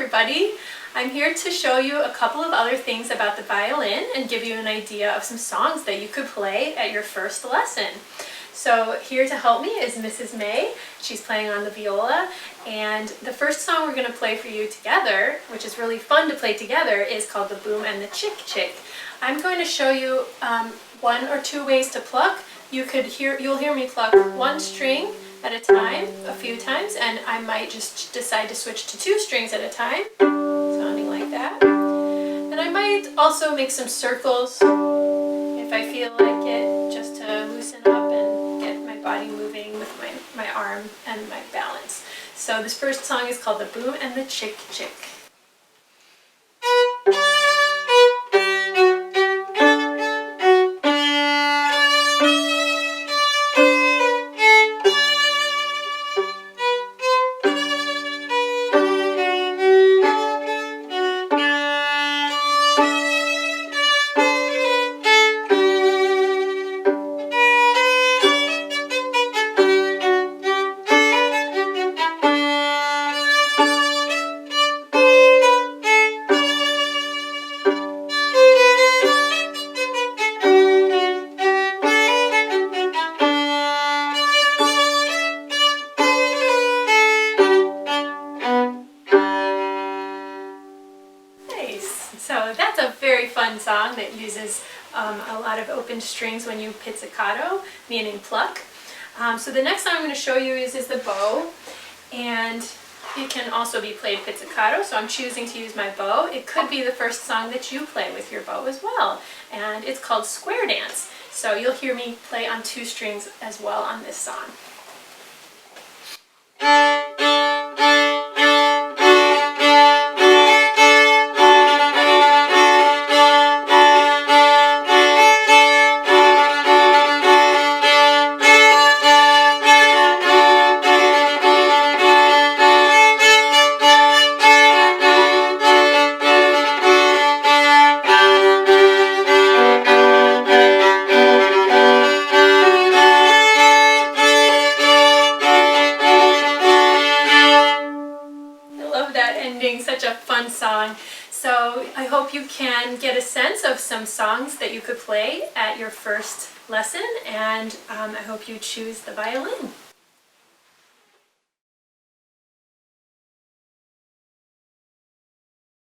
everybody! I'm here to show you a couple of other things about the violin and give you an idea of some songs that you could play at your first lesson. So here to help me is Mrs. May. She's playing on the viola, and the first song we're going to play for you together, which is really fun to play together, is called The Boom and the Chick Chick. I'm going to show you one or two ways to pluck. You'll hear me pluck one string at a time, a few times, and I might just decide to switch to two strings at a time, sounding like that. And I might also make some circles if I feel like it, just to loosen up and get my body moving with my arm and my balance. So this first song is called The Boom and the Chick Chick. So that's a very fun song that uses a lot of open strings when you pizzicato, meaning pluck. So the next song I'm going to show you is the bow, and it can also be played pizzicato, so I'm choosing to use my bow. It could be the first song that you play with your bow as well, and it's called Square Dance. So you'll hear me play on two strings as well on this song. Such a fun song. So I hope you can get a sense of some songs that you could play at your first lesson, and I hope you choose the violin.